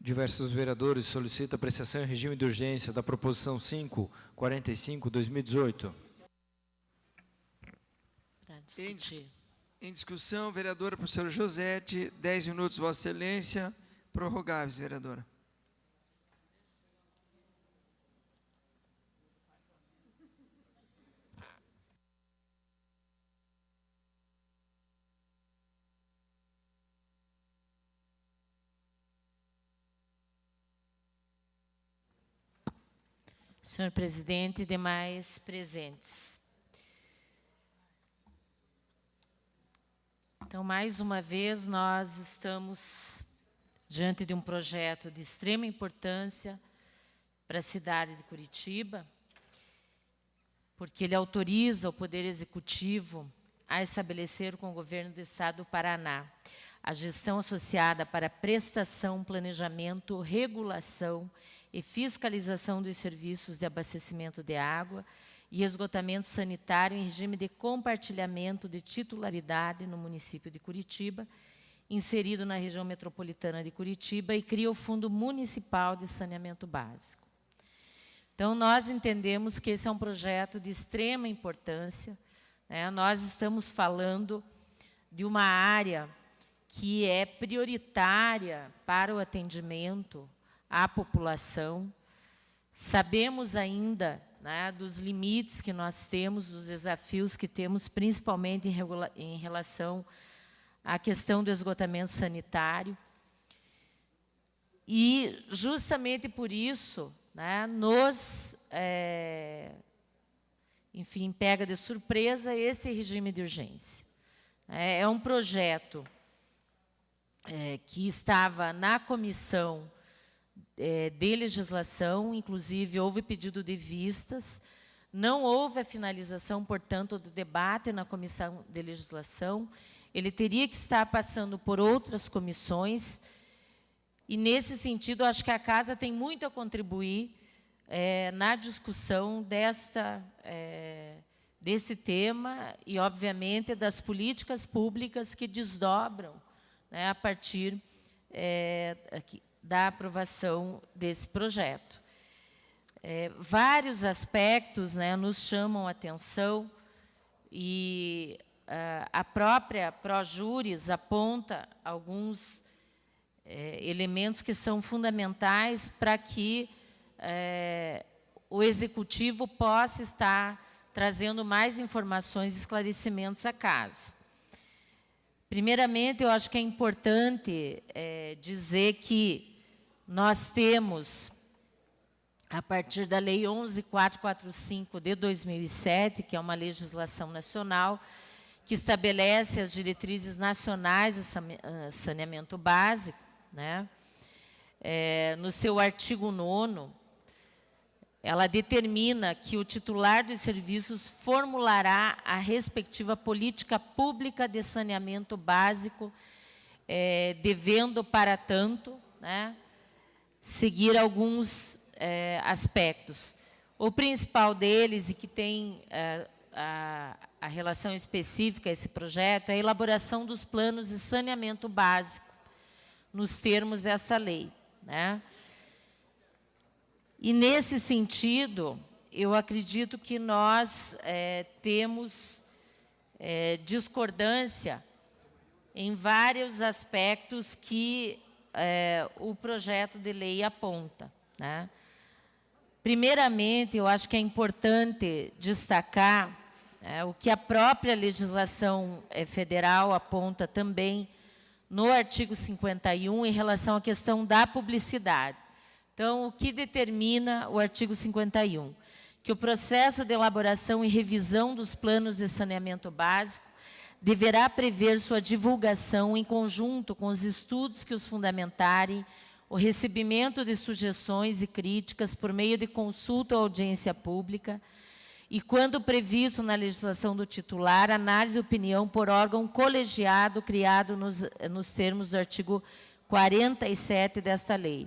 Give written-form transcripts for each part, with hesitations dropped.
Diversos vereadores solicitam apreciação em regime de urgência da proposição 545/2018. Para discutir. Em discussão, vereadora professora Josete, 10 minutos, Vossa Excelência. Prorrogáveis, vereadora. Senhor presidente e demais presentes. Então, mais uma vez, nós estamos diante de um projeto de extrema importância para a cidade de Curitiba, porque ele autoriza o Poder Executivo a estabelecer com o Governo do Estado do Paraná a gestão associada para prestação, planejamento, regulação e fiscalização dos serviços de abastecimento de água e esgotamento sanitário em regime de compartilhamento de titularidade no município de Curitiba, inserido na região metropolitana de Curitiba, e cria o Fundo Municipal de Saneamento Básico. Então, nós entendemos que esse é um projeto de extrema importância, né? Nós estamos falando de uma área que é prioritária para o atendimento à população. Sabemos ainda, né, dos limites que nós temos, dos desafios que temos, principalmente em relação à questão do esgotamento sanitário. E, justamente por isso, né, enfim, pega de surpresa esse regime de urgência. É um projeto que estava na comissão de legislação, inclusive houve pedido de vistas, não houve a finalização, portanto, do debate na comissão de legislação, ele teria que estar passando por outras comissões, e, nesse sentido, acho que a Casa tem muito a contribuir na discussão desse tema e, obviamente, das políticas públicas que desdobram, né, a partir da aprovação desse projeto. Vários aspectos, né, nos chamam a atenção, e a própria Projuris aponta alguns elementos que são fundamentais para que o Executivo possa estar trazendo mais informações e esclarecimentos à Casa. Primeiramente, eu acho que é importante dizer que nós temos, a partir da Lei 11.445 de 2007, que é uma legislação nacional, que estabelece as diretrizes nacionais de saneamento básico, né? No seu artigo 9º, ela determina que o titular dos serviços formulará a respectiva política pública de saneamento básico, devendo, para tanto, né, seguir alguns aspectos. O principal deles, e que tem a relação específica a esse projeto, é a elaboração dos planos de saneamento básico, nos termos dessa lei, né? E, nesse sentido, eu acredito que nós temos discordância em vários aspectos que o projeto de lei aponta, né? Primeiramente, eu acho que é importante destacar o que a própria legislação federal aponta também no artigo 51, em relação à questão da publicidade. Então, o que determina o artigo 51? Que o processo de elaboração e revisão dos planos de saneamento básico deverá prever sua divulgação em conjunto com os estudos que os fundamentarem, o recebimento de sugestões e críticas por meio de consulta ou audiência pública, e, quando previsto na legislação do titular, análise e opinião por órgão colegiado criado nos termos do artigo 47 desta lei.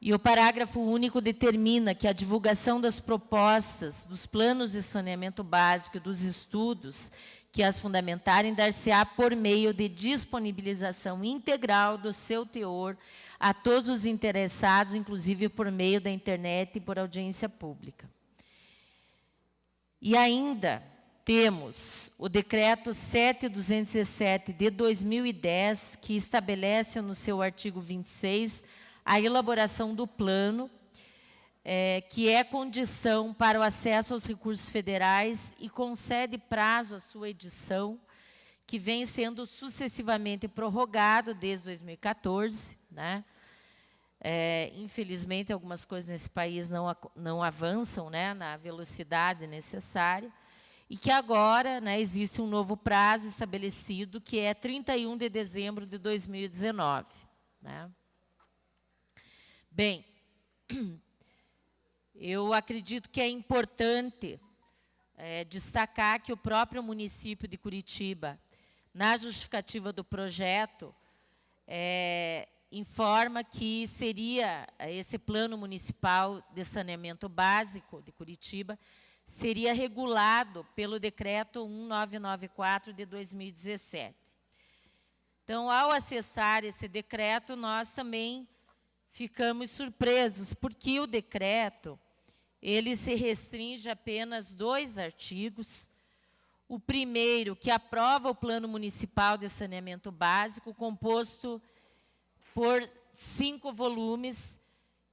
E o parágrafo único determina que a divulgação das propostas, dos planos de saneamento básico e dos estudos que as fundamentarem dar-se-á por meio de disponibilização integral do seu teor a todos os interessados, inclusive por meio da internet e por audiência pública. E ainda temos o Decreto 7.217 de 2010, que estabelece no seu artigo 26 a elaboração do plano, que é condição para o acesso aos recursos federais e concede prazo à sua edição, que vem sendo sucessivamente prorrogado desde 2014, né? Infelizmente, algumas coisas nesse país não avançam, né, na velocidade necessária, e que agora, né, existe um novo prazo estabelecido, que é 31 de dezembro de 2019. Né? Bem, eu acredito que é importante destacar que o próprio município de Curitiba, na justificativa do projeto, informa que seria esse plano municipal de saneamento básico de Curitiba seria regulado pelo decreto 1994 de 2017. Então, ao acessar esse decreto, nós também ficamos surpresos, porque o decreto ele se restringe a apenas 2 artigos. O primeiro, que aprova o Plano Municipal de Saneamento Básico, composto por 5 volumes,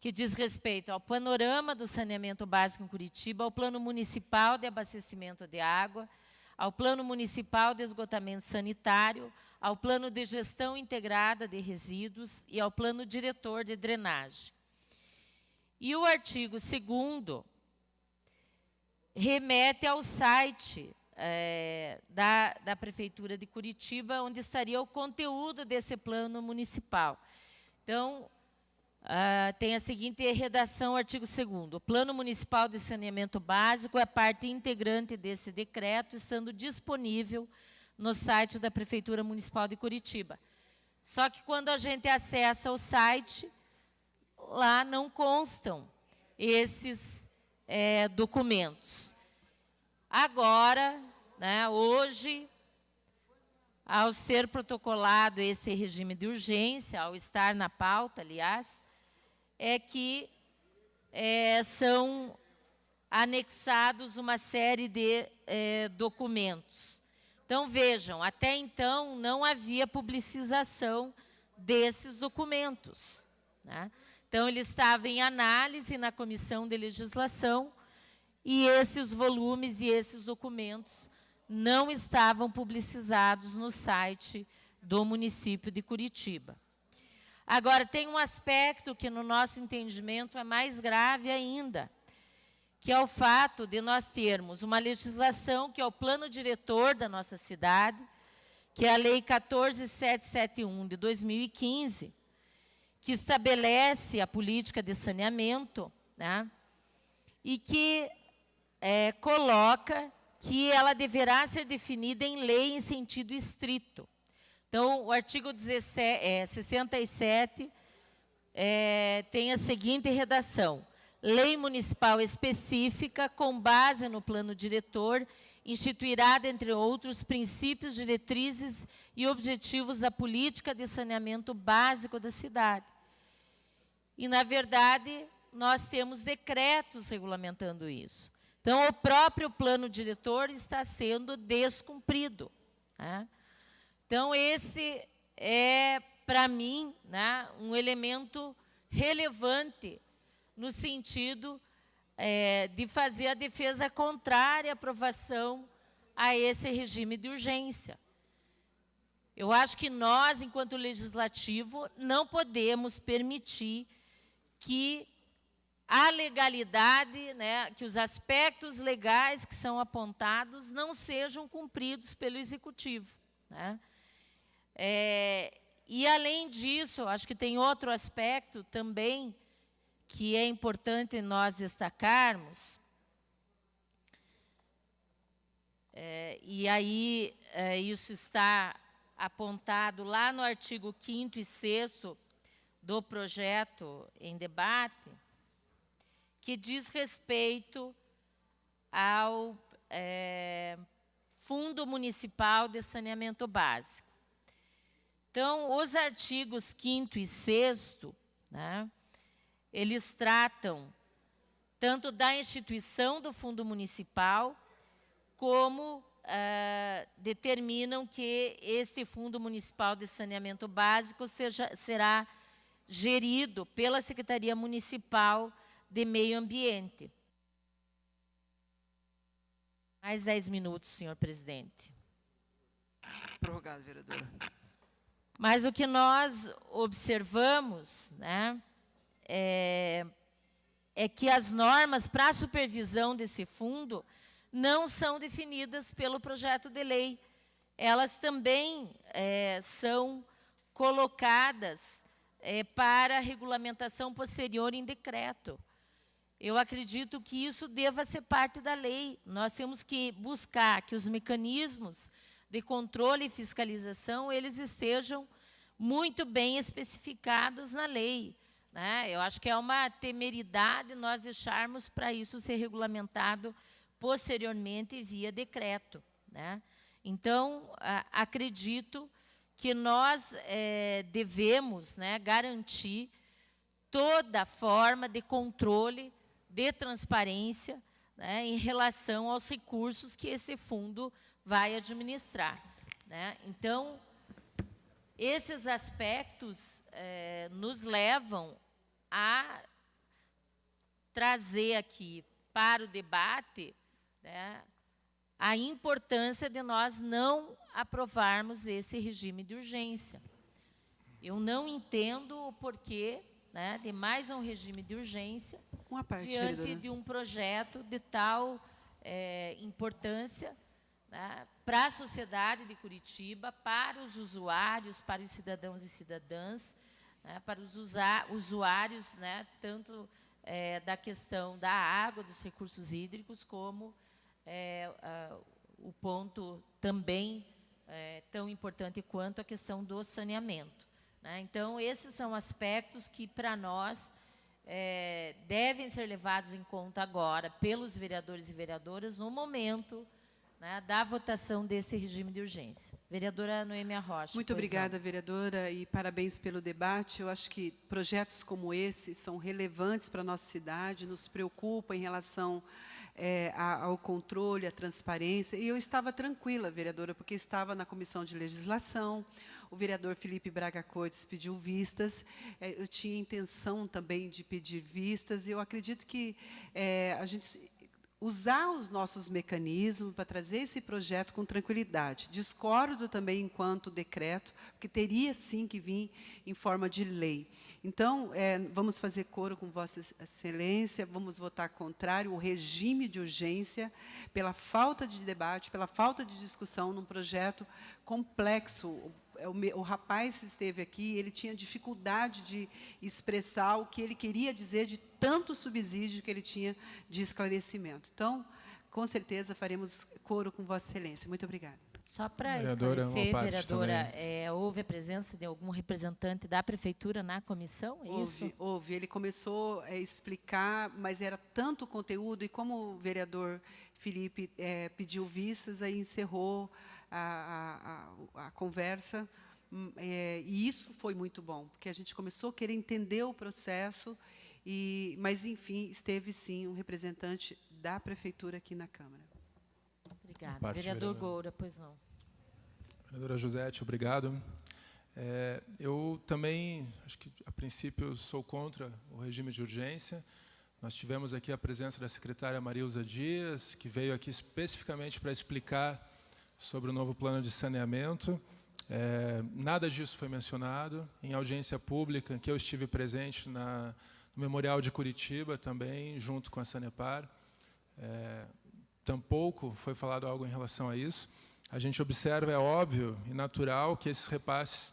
que diz respeito ao panorama do saneamento básico em Curitiba, ao Plano Municipal de Abastecimento de Água, ao Plano Municipal de Esgotamento Sanitário, ao Plano de Gestão Integrada de Resíduos e ao Plano Diretor de Drenagem. E o artigo 2º remete ao site da Prefeitura de Curitiba, onde estaria o conteúdo desse plano municipal. Então, tem a seguinte redação, artigo 2º. O Plano Municipal de Saneamento Básico é parte integrante desse decreto, estando disponível no site da Prefeitura Municipal de Curitiba. Só que quando a gente acessa o site, lá não constam esses documentos. Agora, né, hoje, ao ser protocolado esse regime de urgência, ao estar na pauta, aliás, é que são anexados uma série de documentos. Então, vejam, até então não havia publicização desses documentos. Né? Então, ele estava em análise na Comissão de Legislação e esses volumes e esses documentos não estavam publicizados no site do município de Curitiba. Agora, tem um aspecto que, no nosso entendimento, é mais grave ainda, que é o fato de nós termos uma legislação, que é o plano diretor da nossa cidade, que é a Lei 14.771, de 2015, que estabelece a política de saneamento, né, e que coloca que ela deverá ser definida em lei em sentido estrito. Então, o artigo 67 tem a seguinte redação: lei municipal específica, com base no plano diretor, instituirá, dentre outros, princípios, diretrizes e objetivos da política de saneamento básico da cidade. E, na verdade, nós temos decretos regulamentando isso. Então, o próprio plano diretor está sendo descumprido. Né? Então, esse é, para mim, né, um elemento relevante no sentido de fazer a defesa contrária à aprovação a esse regime de urgência. Eu acho que nós, enquanto legislativo, não podemos permitir que a legalidade, né, que os aspectos legais que são apontados não sejam cumpridos pelo Executivo. Né? E, além disso, eu acho que tem outro aspecto também que é importante nós destacarmos, e aí isso está apontado lá no artigo 5º e 6º do projeto em debate, que diz respeito ao Fundo Municipal de Saneamento Básico. Então, os artigos 5º e 6º né? Eles tratam tanto da instituição do Fundo Municipal, como determinam que esse Fundo Municipal de Saneamento Básico será gerido pela Secretaria Municipal de Meio Ambiente. Mais 10 minutos, senhor presidente. Prorrogado, vereadora. Mas o que nós observamos, né, é que as normas para a supervisão desse fundo não são definidas pelo projeto de lei. Elas também são colocadas para regulamentação posterior em decreto. Eu acredito que isso deva ser parte da lei. Nós temos que buscar que os mecanismos de controle e fiscalização, eles estejam muito bem especificados na lei, né? Eu acho que é uma temeridade nós deixarmos para isso ser regulamentado posteriormente via decreto, né? Então, acredito que nós devemos, né, garantir toda forma de controle, de transparência, né, em relação aos recursos que esse fundo vai administrar, né? Então, esses aspectos nos levam a trazer aqui para o debate, né, a importância de nós não aprovarmos esse regime de urgência. Eu não entendo o porquê, né, de mais um regime de urgência diante vereadora, de um projeto de tal importância, né, para a sociedade de Curitiba, para os usuários, para os cidadãos e cidadãs, né, para os usuários, né, tanto da questão da água, dos recursos hídricos, como o ponto também tão importante quanto a questão do saneamento, né? Então, esses são aspectos que, para nós, devem ser levados em conta agora pelos vereadores e vereadoras no momento, né, da votação desse regime de urgência. Vereadora Noêmia Rocha. Muito obrigada, vereadora, e parabéns pelo debate. Eu acho que projetos como esse são relevantes para a nossa cidade, nos preocupam em relação ao controle, à transparência. E eu estava tranquila, vereadora, porque estava na Comissão de Legislação, o vereador Felipe Braga Cortes pediu vistas, eu tinha intenção também de pedir vistas, e eu acredito que a gente usar os nossos mecanismos para trazer esse projeto com tranquilidade. Discordo também enquanto decreto, porque teria sim que vir em forma de lei. Então, vamos fazer coro com Vossa Excelência, vamos votar contrário ao regime de urgência, pela falta de debate, pela falta de discussão num projeto complexo. O rapaz que esteve aqui, ele tinha dificuldade de expressar o que ele queria dizer de tanto subsídio que ele tinha de esclarecimento. Então, com certeza, faremos coro com Vossa Excelência. Muito obrigada. Só para esclarecer, vereadora, houve a presença de algum representante da Prefeitura na comissão? É isso? Houve. Ele começou a explicar, mas era tanto conteúdo, e como o vereador Felipe pediu vistas, aí encerrou a conversa, e isso foi muito bom, porque a gente começou a querer entender o processo, mas, enfim, esteve, sim, um representante da Prefeitura aqui na Câmara. Obrigada. Vereador Goura, pois não. Vereadora Josete, obrigado. Eu também, acho que, a princípio, sou contra o regime de urgência. Nós tivemos aqui a presença da secretária Marilza Dias, que veio aqui especificamente para explicar sobre o novo plano de saneamento. Nada disso foi mencionado. Em audiência pública, em que eu estive presente no Memorial de Curitiba também, junto com a Sanepar, tampouco foi falado algo em relação a isso. A gente observa, é óbvio e natural, que esses repasses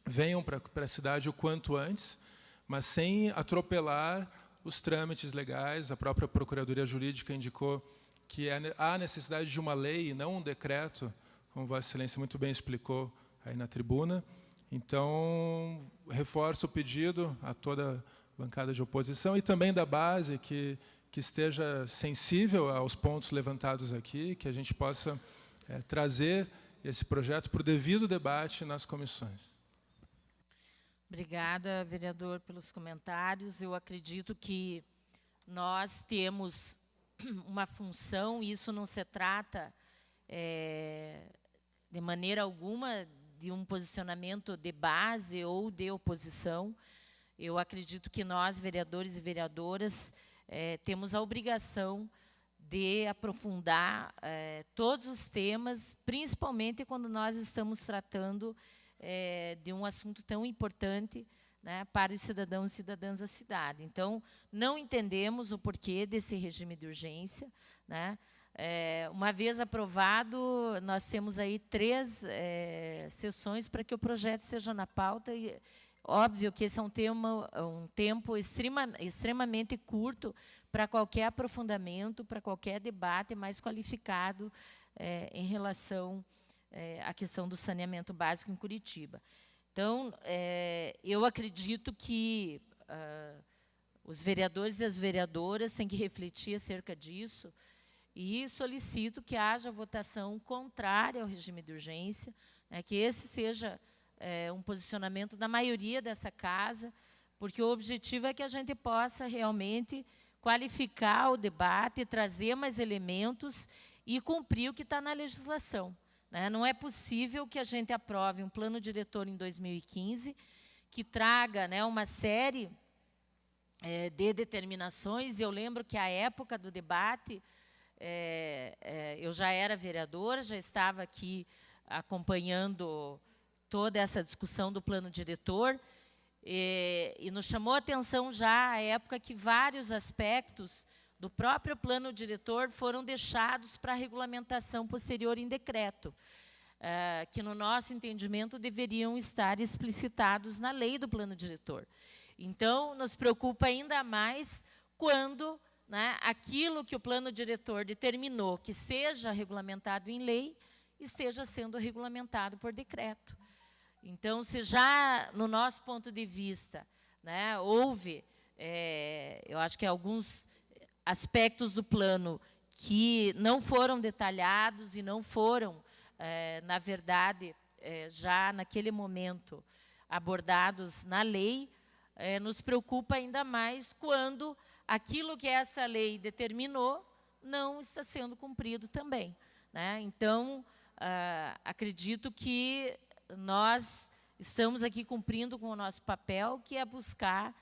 venham para a cidade o quanto antes, mas sem atropelar os trâmites legais. A própria Procuradoria Jurídica indicou que há necessidade de uma lei e não um decreto, como Vossa Excelência muito bem explicou aí na tribuna. Então, reforço o pedido a toda a bancada de oposição e também da base que esteja sensível aos pontos levantados aqui, que a gente possa trazer esse projeto para o devido debate nas comissões. Obrigada, vereador, pelos comentários. Eu acredito que nós temos uma função, e isso não se trata, de maneira alguma, de um posicionamento de base ou de oposição. Eu acredito que nós, vereadores e vereadoras, temos a obrigação de aprofundar todos os temas, principalmente quando nós estamos tratando de um assunto tão importante, né, para os cidadãos e cidadãs da cidade. Então, não entendemos o porquê desse regime de urgência, né? Uma vez aprovado, nós temos aí 3 sessões para que o projeto seja na pauta, e óbvio que esse é um tempo extremamente curto para qualquer aprofundamento, para qualquer debate mais qualificado em relação à questão do saneamento básico em Curitiba. Então, eu acredito que os vereadores e as vereadoras têm que refletir acerca disso, e solicito que haja votação contrária ao regime de urgência, né, que esse seja um posicionamento da maioria dessa casa, porque o objetivo é que a gente possa realmente qualificar o debate, trazer mais elementos e cumprir o que está na legislação, né? Não é possível que a gente aprove um plano diretor em 2015, que traga, né, uma série de determinações. Eu lembro que, à época do debate, eu já era vereadora, já estava aqui acompanhando toda essa discussão do plano diretor, e nos chamou a atenção já, à época, que vários aspectos do próprio plano diretor foram deixados para regulamentação posterior em decreto, que, no nosso entendimento, deveriam estar explicitados na lei do plano diretor. Então, nos preocupa ainda mais quando, né, aquilo que o plano diretor determinou que seja regulamentado em lei, esteja sendo regulamentado por decreto. Então, se já, no nosso ponto de vista, né, houve, eu acho que alguns aspectos do plano que não foram detalhados e não foram, na verdade, já naquele momento, abordados na lei, nos preocupa ainda mais quando aquilo que essa lei determinou não está sendo cumprido também, né? Então, acredito que nós estamos aqui cumprindo com o nosso papel, que é buscar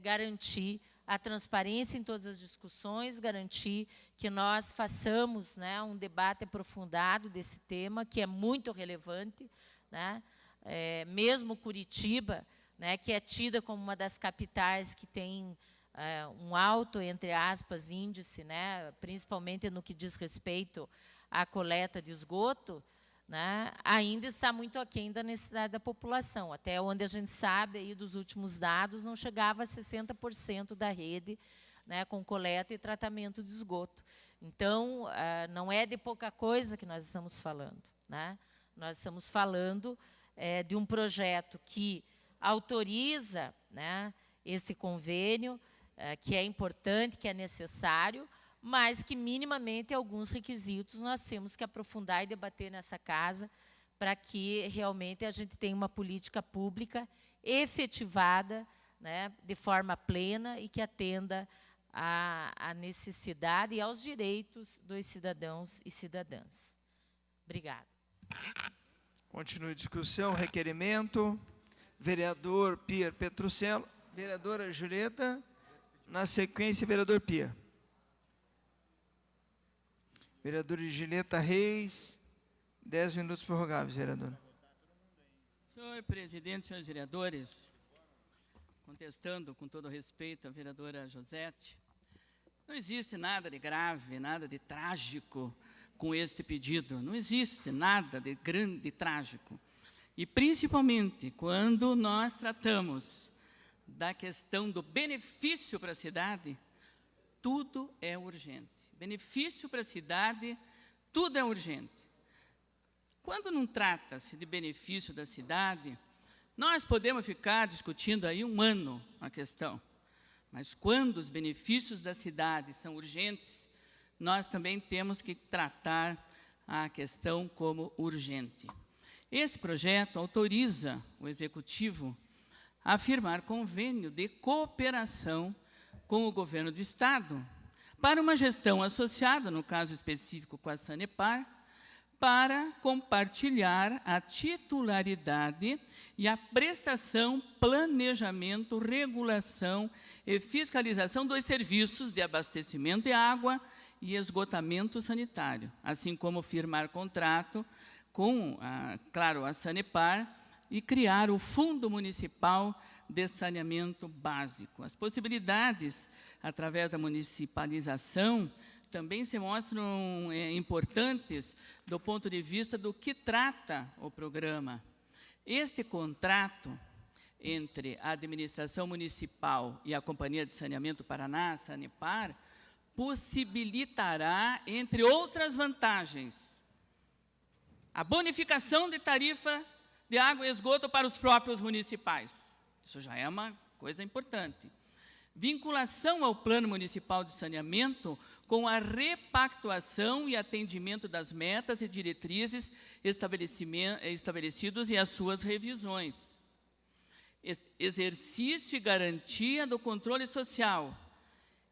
garantir a transparência em todas as discussões, garantir que nós façamos, né, um debate aprofundado desse tema, que é muito relevante, né? Mesmo Curitiba, né, que é tida como uma das capitais que tem um alto, entre aspas, índice, né, principalmente no que diz respeito à coleta de esgoto, né, ainda está muito aquém da necessidade da população. Até onde a gente sabe, aí, dos últimos dados, não chegava a 60% da rede, né, com coleta e tratamento de esgoto. Então, não é de pouca coisa que nós estamos falando, né? Nós estamos falando de um projeto que autoriza, né, esse convênio, que é importante, que é necessário, mas que, minimamente, alguns requisitos nós temos que aprofundar e debater nessa casa, para que realmente a gente tenha uma política pública efetivada, né, de forma plena, e que atenda à necessidade e aos direitos dos cidadãos e cidadãs. Obrigada. Continue a discussão, requerimento. Vereador Pierre Petruccello, vereadora Julieta, na sequência, vereador Pierre. Vereadora Julieta Reis, 10 minutos prorrogáveis, vereadora. Senhor presidente, senhores vereadores, contestando com todo respeito a vereadora Josete, não existe nada de grave, nada de trágico com este pedido. Não existe nada de grande, de trágico. E, principalmente, quando nós tratamos da questão do benefício para a cidade, tudo é urgente. Benefício para a cidade, tudo é urgente. Quando não trata-se de benefício da cidade, nós podemos ficar discutindo aí um ano a questão. Mas quando os benefícios da cidade são urgentes, nós também temos que tratar a questão como urgente. Esse projeto autoriza o Executivo a firmar convênio de cooperação com o governo do Estado para uma gestão associada, no caso específico com a Sanepar, para compartilhar a titularidade e a prestação, planejamento, regulação e fiscalização dos serviços de abastecimento de água e esgotamento sanitário, assim como firmar contrato com, claro, a Sanepar e criar o Fundo Municipal de Saneamento Básico. As possibilidades, através da municipalização, também se mostram importantes do ponto de vista do que trata o programa. Este contrato entre a administração municipal e a Companhia de Saneamento Paraná, a Sanepar, possibilitará, entre outras vantagens, a bonificação de tarifa de água e esgoto para os próprios municipais. Isso já é uma coisa importante. Vinculação ao Plano Municipal de Saneamento com a repactuação e atendimento das metas e diretrizes estabelecidos e as suas revisões. Exercício e garantia do controle social,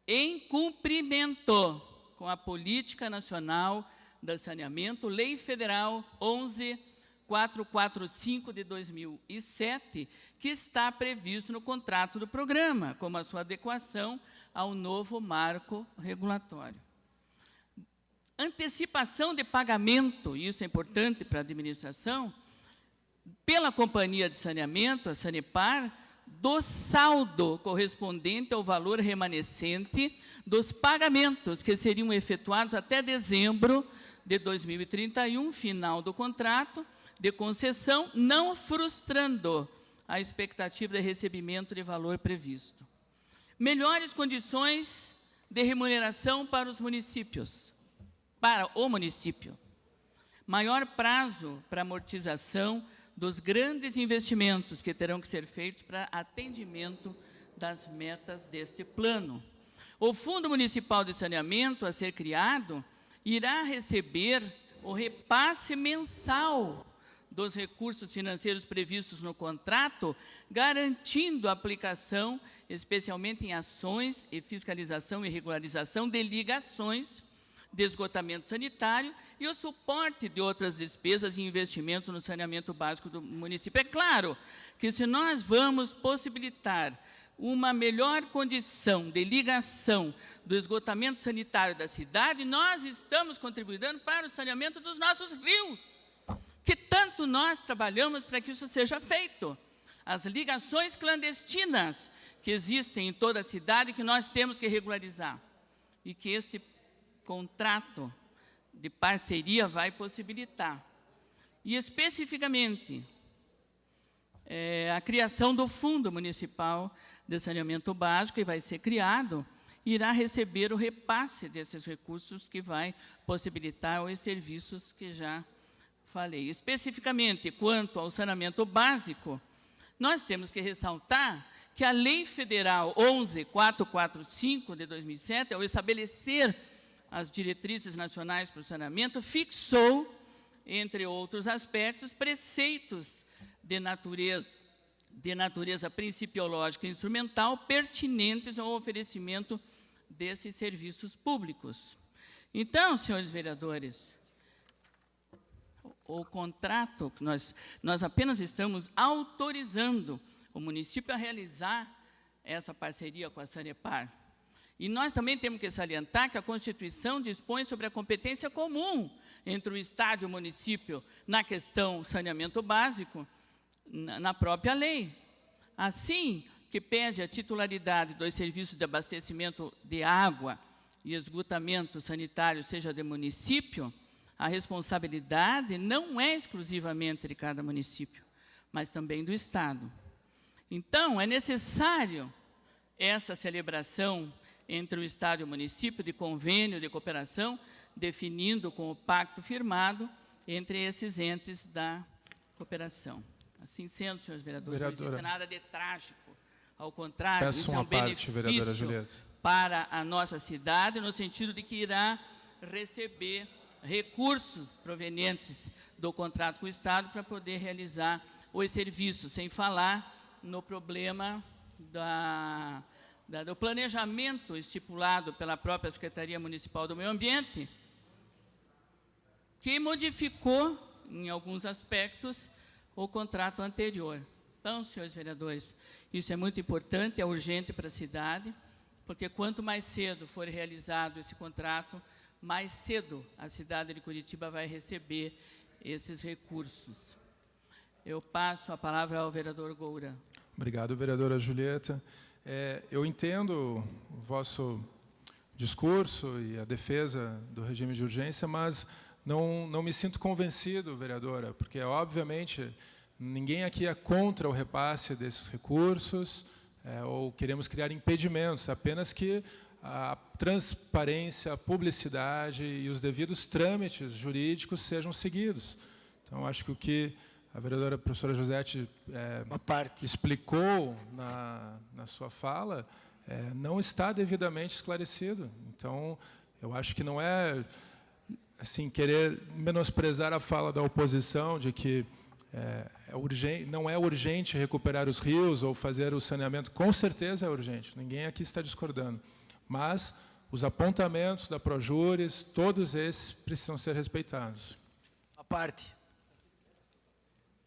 em cumprimento com a Política Nacional do Saneamento, Lei Federal 11.445 de 2007, que está previsto no contrato do programa, como a sua adequação ao novo marco regulatório. Antecipação de pagamento, e isso é importante para a administração, pela Companhia de Saneamento, a Sanepar, do saldo correspondente ao valor remanescente dos pagamentos que seriam efetuados até dezembro de 2031, final do contrato de concessão, não frustrando a expectativa de recebimento de valor previsto. Melhores condições de remuneração para os municípios, para o município. Maior prazo para amortização dos grandes investimentos que terão que ser feitos para atendimento das metas deste plano. O Fundo Municipal de Saneamento, a ser criado, irá receber o repasse mensal dos recursos financeiros previstos no contrato, garantindo a aplicação, especialmente em ações e fiscalização e regularização de ligações de esgotamento sanitário e o suporte de outras despesas e investimentos no saneamento básico do município. É claro que, se nós vamos possibilitar uma melhor condição de ligação do esgotamento sanitário da cidade, nós estamos contribuindo para o saneamento dos nossos rios, que tanto nós trabalhamos para que isso seja feito. As ligações clandestinas que existem em toda a cidade, que nós temos que regularizar, e que este contrato de parceria vai possibilitar. E, especificamente, a criação do Fundo Municipal de Saneamento Básico, que vai ser criado, irá receber o repasse desses recursos, que vai possibilitar os serviços que já falei. Especificamente, quanto ao saneamento básico, nós temos que ressaltar que a Lei Federal 11.445 de 2007, ao estabelecer as diretrizes nacionais para o saneamento, fixou, entre outros aspectos, preceitos de natureza principiológica e instrumental pertinentes ao oferecimento desses serviços públicos. Então, senhores vereadores, o contrato, que nós apenas estamos autorizando o município a realizar essa parceria com a Sanepar. E nós também temos que salientar que a Constituição dispõe sobre a competência comum entre o Estado e o município na questão saneamento básico, na própria lei. Assim que pese a titularidade dos serviços de abastecimento de água e esgotamento sanitário seja do município, a responsabilidade não é exclusivamente de cada município, mas também do Estado. Então, é necessário essa celebração entre o Estado e o município de convênio de cooperação, definindo com o pacto firmado entre esses entes da cooperação. Assim sendo, senhores vereadores, não existe nada de trágico. Ao contrário, isso é um benefício para a nossa cidade, no sentido de que irá receber recursos provenientes do contrato com o Estado para poder realizar os serviços, sem falar no problema do planejamento estipulado pela própria Secretaria Municipal do Meio Ambiente, que modificou, em alguns aspectos, o contrato anterior. Então, senhores vereadores, isso é muito importante, é urgente para a cidade, porque quanto mais cedo for realizado esse contrato, mais cedo a cidade de Curitiba vai receber esses recursos. Eu passo a palavra ao vereador Goura. Obrigado, vereadora Julieta. Eu entendo o vosso discurso e a defesa do regime de urgência, mas não me sinto convencido, vereadora, porque, obviamente, ninguém aqui é contra o repasse desses recursos, ou queremos criar impedimentos, apenas que a transparência, a publicidade e os devidos trâmites jurídicos sejam seguidos. Então, acho que o que a vereadora professora Josete explicou na sua fala não está devidamente esclarecido. Então, eu acho que não é assim, querer menosprezar a fala da oposição de que não é urgente recuperar os rios ou fazer o saneamento. Com certeza é urgente, ninguém aqui está discordando. Mas os apontamentos da Projures, todos esses precisam ser respeitados. A parte.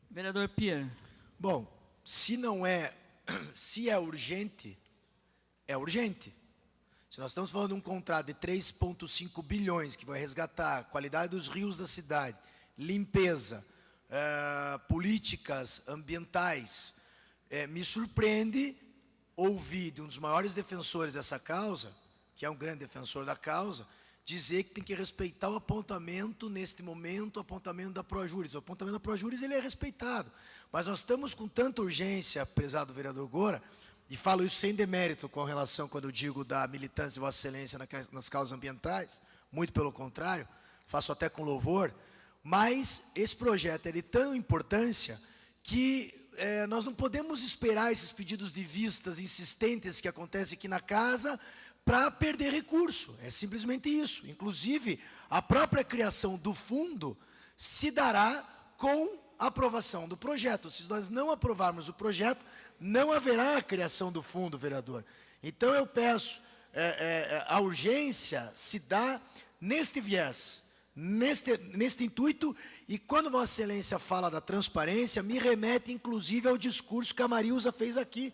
Vereador Pierre. Bom, se é urgente, é urgente. Se nós estamos falando de um contrato de 3,5 bilhões que vai resgatar a qualidade dos rios da cidade, limpeza, políticas ambientais, me surpreende ouvir de um dos maiores defensores dessa causa, que é um grande defensor da causa, dizer que tem que respeitar o apontamento, neste momento, o apontamento da Projures. O apontamento da Projures, ele é respeitado. Mas nós estamos com tanta urgência, prezado vereador Goura, e falo isso sem demérito com relação, quando eu digo da militância de Vossa Excelência nas causas ambientais, muito pelo contrário, faço até com louvor, mas esse projeto é de tão importância que nós não podemos esperar esses pedidos de vistas insistentes que acontecem aqui na casa para perder recurso. É simplesmente isso. Inclusive, a própria criação do fundo se dará com a aprovação do projeto. Se nós não aprovarmos o projeto, não haverá a criação do fundo, vereador. Então, eu peço, a urgência se dá neste viés, neste intuito, e quando Vossa Excelência fala da transparência, me remete, inclusive, ao discurso que a Marilza fez aqui.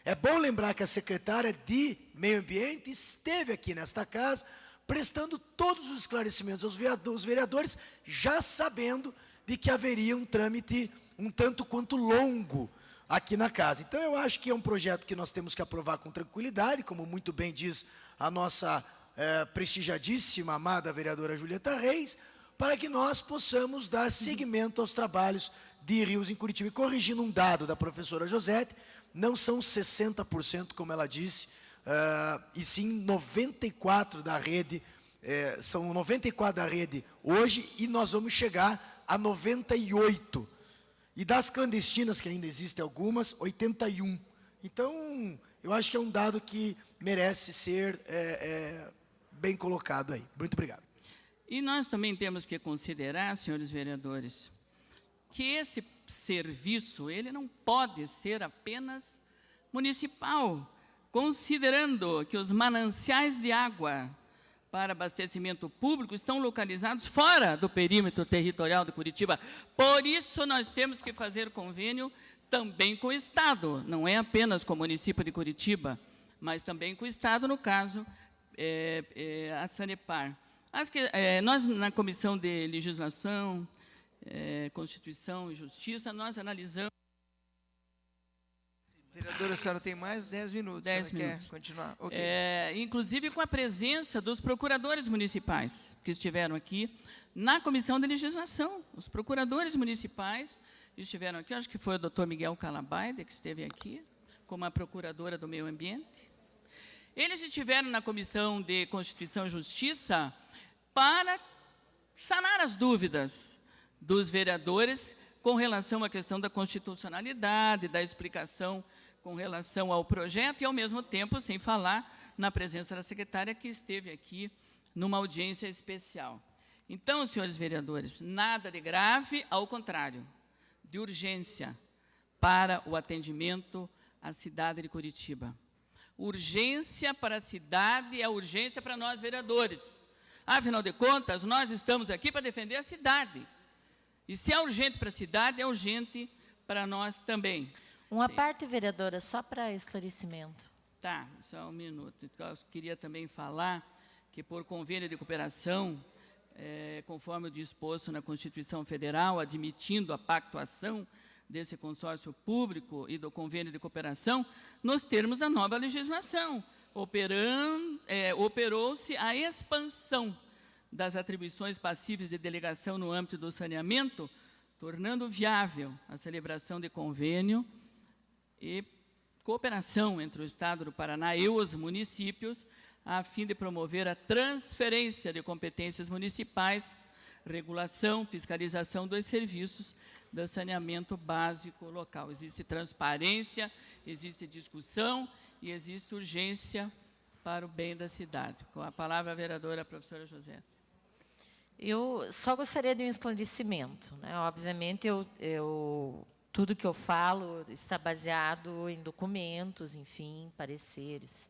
É bom lembrar que a secretária de Meio Ambiente esteve aqui nesta casa, prestando todos os esclarecimentos aos vereadores, já sabendo de que haveria um trâmite um tanto quanto longo aqui na casa. Então, eu acho que é um projeto que nós temos que aprovar com tranquilidade, como muito bem diz a nossa prestigiadíssima, amada vereadora Julieta Reis, para que nós possamos dar seguimento aos trabalhos de rios em Curitiba. E corrigindo um dado da professora Josete, não são 60%, como ela disse, e sim 94% da rede, são 94% da rede hoje, e nós vamos chegar a 98%. E das clandestinas, que ainda existem algumas, 81%. Então, eu acho que é um dado que merece ser bem colocado aí. Muito obrigado. E nós também temos que considerar, senhores vereadores, que esse serviço, ele não pode ser apenas municipal, considerando que os mananciais de água para abastecimento público estão localizados fora do perímetro territorial de Curitiba. Por isso, nós temos que fazer convênio também com o Estado, não é apenas com o município de Curitiba, mas também com o Estado, no caso, a Sanepar. Nós, na Comissão de Legislação, Constituição e Justiça, nós analisamos... Vereadora, a senhora tem mais 10 minutos. 10 minutos. Quer continuar? Okay. Inclusive com a presença dos procuradores municipais que estiveram aqui na Comissão de Legislação. Os procuradores municipais estiveram aqui, acho que foi o doutor Miguel Calabaide, que esteve aqui, como a procuradora do Meio Ambiente. Eles estiveram na Comissão de Constituição e Justiça para sanar as dúvidas dos vereadores com relação à questão da constitucionalidade, da explicação com relação ao projeto e, ao mesmo tempo, sem falar na presença da secretária que esteve aqui numa audiência especial. Então, senhores vereadores, nada de grave, ao contrário, de urgência, para o atendimento à cidade de Curitiba. Urgência para a cidade é urgência para nós, vereadores. Afinal de contas, nós estamos aqui para defender a cidade. E se é urgente para a cidade, é urgente para nós também. Uma parte, vereadora, só para esclarecimento. Tá, só um minuto. Então, eu queria também falar que, por convênio de cooperação, conforme o disposto na Constituição Federal, admitindo a pactuação desse consórcio público e do convênio de cooperação, nos termos da nova legislação, operou-se a expansão das atribuições passíveis de delegação no âmbito do saneamento, tornando viável a celebração de convênio e cooperação entre o Estado do Paraná e os municípios, a fim de promover a transferência de competências municipais, regulação, fiscalização dos serviços do saneamento básico local. Existe transparência, existe discussão e existe urgência para o bem da cidade. Com a palavra, a vereadora professora José. Eu só gostaria de um esclarecimento, né? Obviamente, tudo que eu falo está baseado em documentos, enfim, pareceres.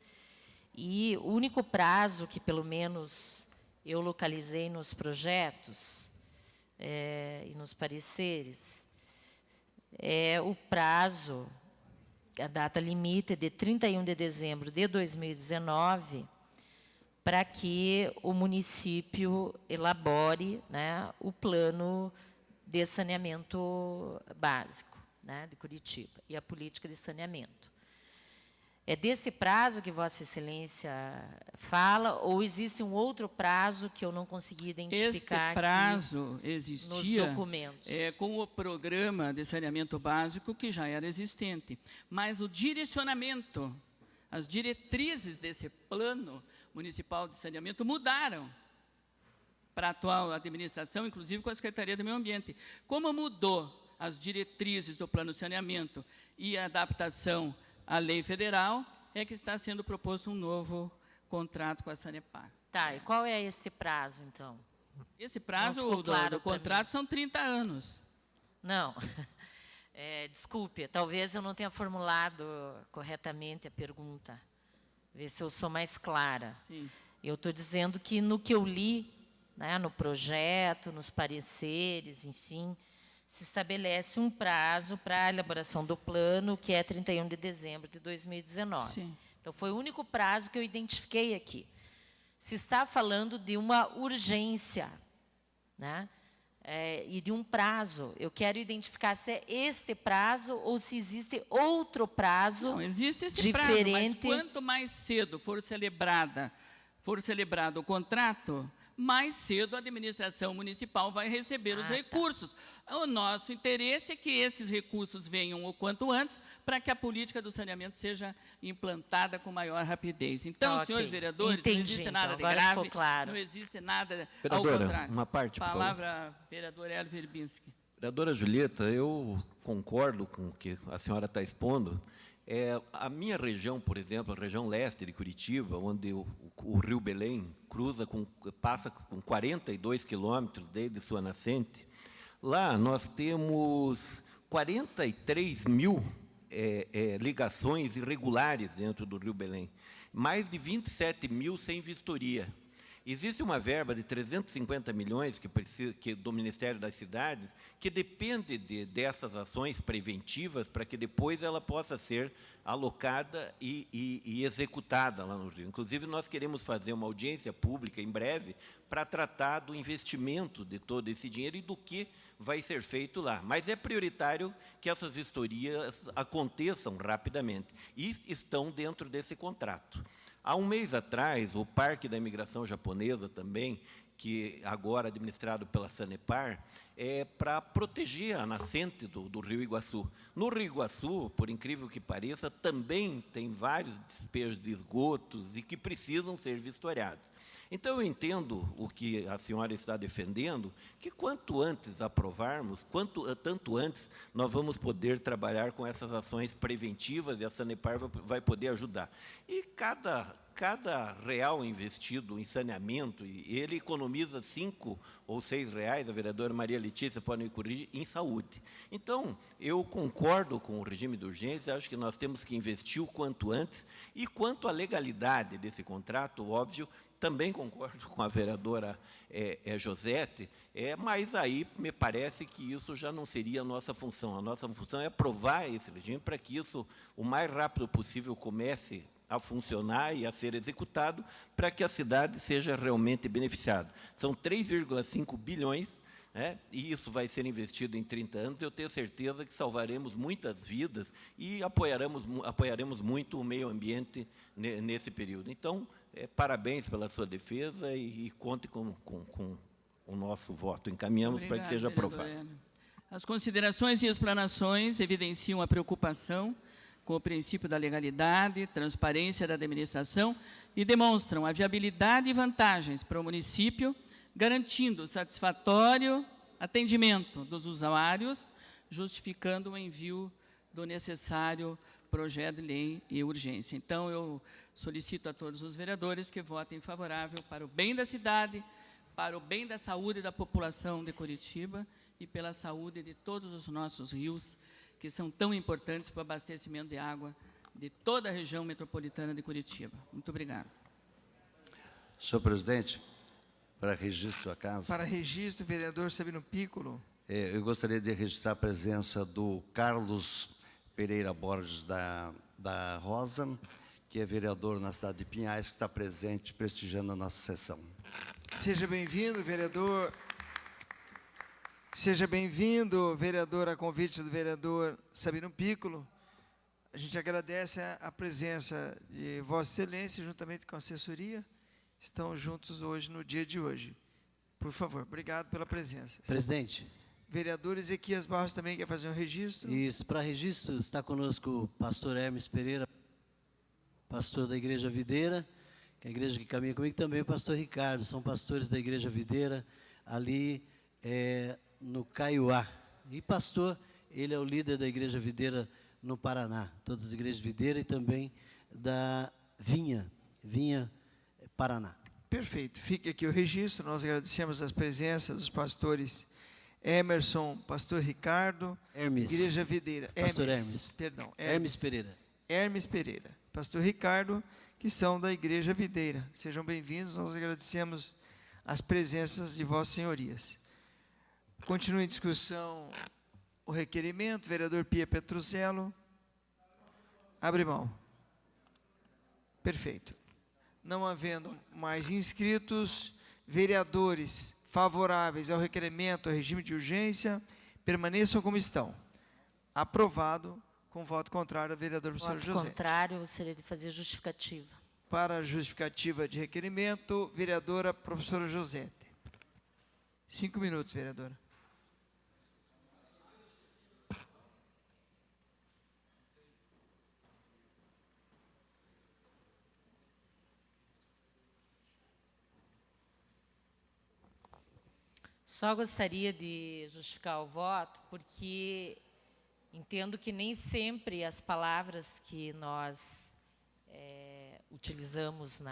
E o único prazo que, pelo menos, eu localizei nos projetos e nos pareceres é o prazo, a data limite de 31 de dezembro de 2019, para que o município elabore, né, o plano de saneamento básico, né, de Curitiba e a política de saneamento. É desse prazo que Vossa Excelência fala, ou existe um outro prazo que eu não consegui identificar? Este prazo existia nos documentos. Com o programa de saneamento básico, que já era existente. Mas o direcionamento, as diretrizes desse plano municipal de saneamento mudaram para a atual administração, inclusive com a Secretaria do Meio Ambiente. Como mudou as diretrizes do plano de saneamento e a adaptação à lei federal, é que está sendo proposto um novo contrato com a Sanepar. Tá, e qual é esse prazo, então? Esse prazo do contrato são 30 anos. Não. Desculpe, talvez eu não tenha formulado corretamente a pergunta. Ver se eu sou mais clara. Sim. Eu estou dizendo que, no que eu li, né, no projeto, nos pareceres, enfim, se estabelece um prazo para a elaboração do plano, que é 31 de dezembro de 2019. Sim. Então, foi o único prazo que eu identifiquei aqui. Se está falando de uma urgência, né, e de um prazo. Eu quero identificar se é este prazo ou se existe outro prazo. Não, existe esse diferente. prazo, mas quanto mais cedo for celebrado o contrato, mais cedo a administração municipal vai receber os recursos. Tá. O nosso interesse é que esses recursos venham o quanto antes, para que a política do saneamento seja implantada com maior rapidez. Então, senhores vereadores, entendi, não existe nada então, de grave, ficou claro. não existe nada Vereadora, ao contrário. uma parte, por palavra, vereador Hélio Verbinski. Vereadora Julieta, eu concordo com o que a senhora está expondo. A minha região, por exemplo, a região leste de Curitiba, onde o Rio Belém passa com 42 quilômetros desde sua nascente, lá nós temos 43 mil ligações irregulares dentro do Rio Belém, mais de 27 mil sem vistoria. Existe uma verba de 350 milhões do Ministério das Cidades que depende dessas ações preventivas para que depois ela possa ser alocada e executada lá no Rio. Inclusive, nós queremos fazer uma audiência pública em breve para tratar do investimento de todo esse dinheiro e do que vai ser feito lá. Mas é prioritário que essas vistorias aconteçam rapidamente e estão dentro desse contrato. Há um mês atrás, o Parque da Imigração Japonesa também, que agora é administrado pela Sanepar, para proteger a nascente do Rio Iguaçu. No Rio Iguaçu, por incrível que pareça, também tem vários despejos de esgotos e que precisam ser vistoriados. Então, eu entendo o que a senhora está defendendo, que quanto antes aprovarmos, tanto antes nós vamos poder trabalhar com essas ações preventivas e a Sanepar vai poder ajudar. E cada cada real investido em saneamento, e ele economiza 5 ou 6 reais, a vereadora Maria Letícia pode me corrigir, em saúde. Então, eu concordo com o regime de urgência, acho que nós temos que investir o quanto antes, e quanto à legalidade desse contrato, óbvio, também concordo com a vereadora Josete, mas aí me parece que isso já não seria a nossa função. A nossa função é aprovar esse regime para que isso, o mais rápido possível, comece a funcionar e a ser executado, para que a cidade seja realmente beneficiada. São 3,5 bilhões, né, e isso vai ser investido em 30 anos. Eu tenho certeza que salvaremos muitas vidas e apoiaremos muito o meio ambiente nesse período. Então, parabéns pela sua defesa e conte com o nosso voto. Encaminhamos para que seja aprovado. As considerações e explanações evidenciam a preocupação com o princípio da legalidade, transparência da administração e demonstram a viabilidade e vantagens para o município, garantindo satisfatório atendimento dos usuários, justificando o envio do necessário projeto de lei e urgência. Então, eu solicito a todos os vereadores que votem favorável para o bem da cidade, para o bem da saúde da população de Curitiba e pela saúde de todos os nossos rios, que são tão importantes para o abastecimento de água de toda a região metropolitana de Curitiba. Muito obrigado. Senhor presidente, para registro a casa. Para registro, vereador Sabino Piccolo. Eu gostaria de registrar a presença do Carlos Pereira Borges da Rosa, que é vereador na cidade de Pinhais, que está presente, prestigiando a nossa sessão. Seja bem-vindo, vereador. Seja bem-vindo, vereador, a convite do vereador Sabino Piccolo. A gente agradece a presença de Vossa Excelência, juntamente com a assessoria. Estão juntos hoje, no dia de hoje. Por favor, obrigado pela presença. Presidente. Vereador Ezequias Barros também quer fazer um registro? Isso, para registro está conosco o pastor Hermes Pereira, pastor da Igreja Videira, que é a igreja que caminha comigo, também o pastor Ricardo, são pastores da Igreja Videira, ali no Caiuá. E pastor, ele é o líder da Igreja Videira no Paraná, todas as igrejas Videira e também da Vinha Paraná. Perfeito, fica aqui o registro. Nós agradecemos as presenças dos pastores Emerson, pastor Ricardo, Igreja Videira. Pastor Hermes. Perdão. Hermes Pereira. Hermes Pereira. Pastor Ricardo, que são da Igreja Videira. Sejam bem-vindos, nós agradecemos as presenças de vossas senhorias. Continua em discussão o requerimento, vereador Pia Petruzello. Abre mão. Perfeito. Não havendo mais inscritos, vereadores favoráveis ao requerimento, ao regime de urgência, permaneçam como estão. Aprovado, com voto contrário ao vereador professor José. Voto contrário, gostaria de fazer justificativa. Para a justificativa de requerimento, vereadora professora Josete. 5 minutos, vereadora. Só gostaria de justificar o voto, porque entendo que nem sempre as palavras que nós utilizamos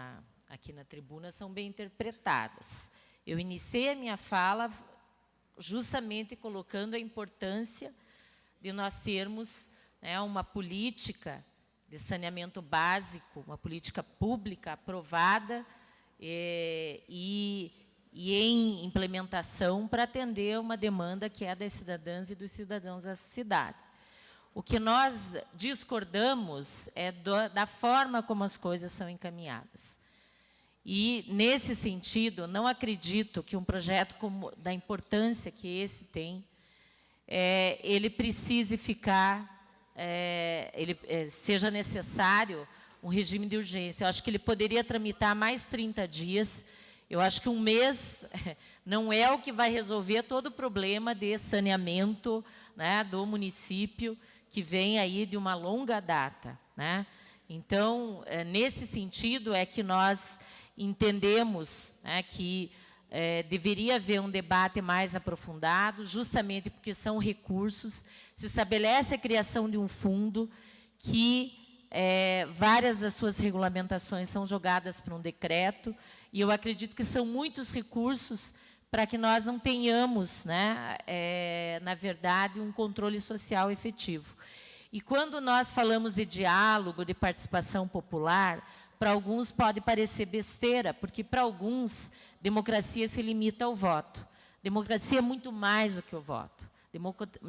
aqui na tribuna são bem interpretadas. Eu iniciei a minha fala justamente colocando a importância de nós termos uma política de saneamento básico, uma política pública aprovada e em implementação para atender uma demanda que é das cidadãs e dos cidadãos da cidade. O que nós discordamos é da forma como as coisas são encaminhadas. E, nesse sentido, não acredito que um projeto da importância que esse tem, ele precise ficar, seja necessário um regime de urgência. Eu acho que ele poderia tramitar mais 30 dias. Eu acho que um mês não é o que vai resolver todo o problema de saneamento, né, do município, que vem aí de uma longa data, né? Então, nesse sentido, é que nós entendemos, né, que deveria haver um debate mais aprofundado, justamente porque são recursos. Se estabelece a criação de um fundo que várias das suas regulamentações são jogadas para um decreto, e eu acredito que são muitos recursos para que nós não tenhamos, né, na verdade, um controle social efetivo. E quando nós falamos de diálogo, de participação popular, para alguns pode parecer besteira, porque para alguns democracia se limita ao voto. Democracia é muito mais do que o voto.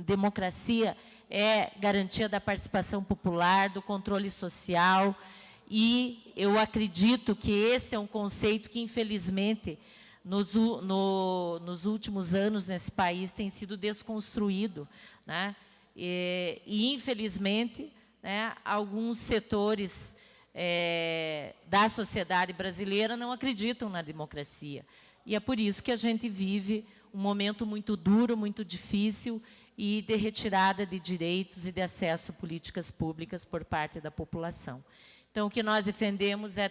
Democracia é garantia da participação popular, do controle social, e eu acredito que esse é um conceito que, infelizmente, nos últimos anos nesse país tem sido desconstruído, né? E infelizmente, né, alguns setores da sociedade brasileira não acreditam na democracia. E é por isso que a gente vive um momento muito duro, muito difícil, e de retirada de direitos e de acesso a políticas públicas por parte da população. Então, o que nós defendemos é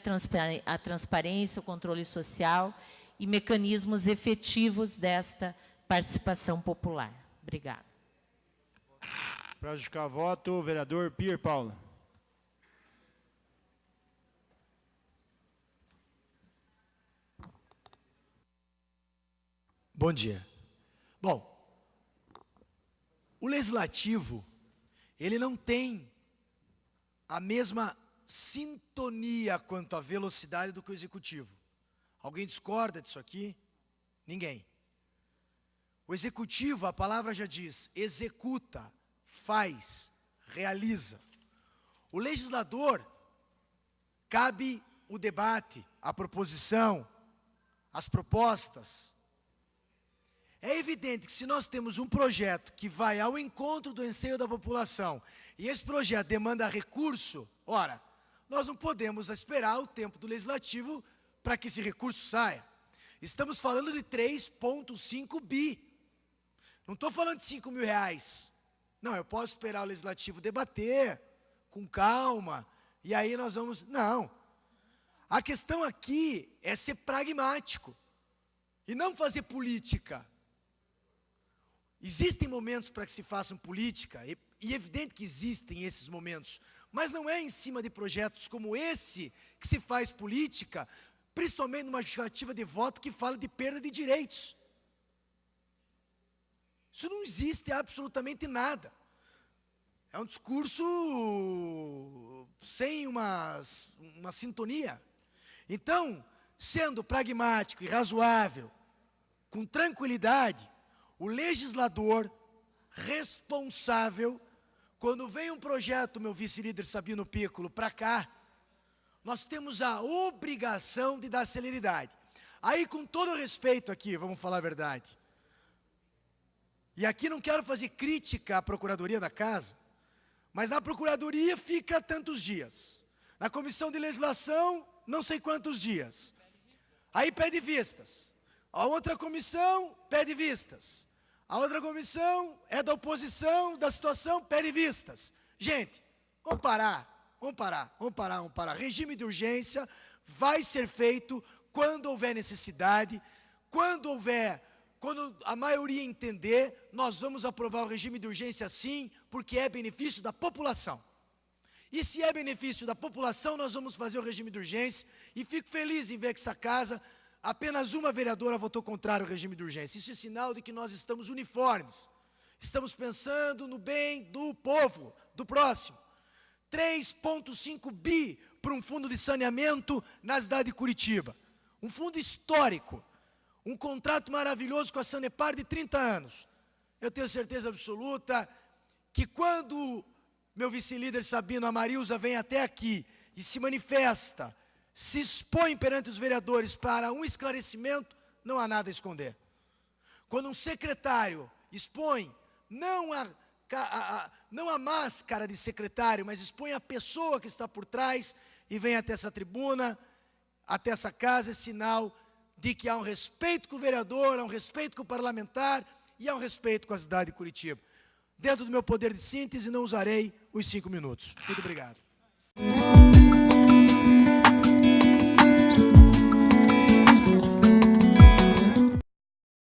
a transparência, o controle social e mecanismos efetivos desta participação popular. Obrigada. Para justificar voto, o vereador Pierre Paula. Bom dia. Bom, o Legislativo, ele não tem a mesma sintonia quanto à velocidade do que o Executivo. Alguém discorda disso aqui? Ninguém. O Executivo, a palavra já diz, executa, faz, realiza. O legislador, cabe o debate, a proposição, as propostas. É evidente que se nós temos um projeto que vai ao encontro do anseio da população, e esse projeto demanda recurso, ora, nós não podemos esperar o tempo do Legislativo para que esse recurso saia. Estamos falando de 3,5 bi. Não estou falando de 5 mil reais. Não, eu posso esperar o Legislativo debater, com calma, e aí nós vamos... Não. A questão aqui é ser pragmático, e não fazer política. Existem momentos para que se façam política, e é evidente que existem esses momentos, mas não é em cima de projetos como esse que se faz política, principalmente numa justificativa de voto que fala de perda de direitos. Isso não existe absolutamente nada. É um discurso sem uma sintonia. Então, sendo pragmático e razoável, com tranquilidade, o legislador responsável, quando vem um projeto, meu vice-líder Sabino Piccolo, para cá, nós temos a obrigação de dar celeridade. Aí, com todo respeito aqui, vamos falar a verdade, e aqui não quero fazer crítica à Procuradoria da Casa, mas na Procuradoria fica tantos dias, na Comissão de Legislação, não sei quantos dias, aí pede vistas, a outra comissão pede vistas, a outra comissão é da oposição, da situação, pede vistas. Gente, vamos parar. Regime de urgência vai ser feito quando houver necessidade, quando a maioria entender, nós vamos aprovar o regime de urgência sim, porque é benefício da população. E se é benefício da população, nós vamos fazer o regime de urgência, e fico feliz em ver que essa casa, apenas uma vereadora votou contrário ao regime de urgência. Isso é sinal de que nós estamos uniformes, estamos pensando no bem do povo, do próximo. 3,5 bi para um fundo de saneamento na cidade de Curitiba. Um fundo histórico, um contrato maravilhoso com a Sanepar de 30 anos. Eu tenho certeza absoluta que quando meu vice-líder Sabino Amarilza vem até aqui e se manifesta, se expõe perante os vereadores para um esclarecimento, não há nada a esconder. Quando um secretário expõe, não a máscara de secretário, mas expõe a pessoa que está por trás e vem até essa tribuna, até essa casa, é sinal de que há um respeito com o vereador, há um respeito com o parlamentar e há um respeito com a cidade de Curitiba. Dentro do meu poder de síntese, não usarei os 5 minutos. Muito obrigado.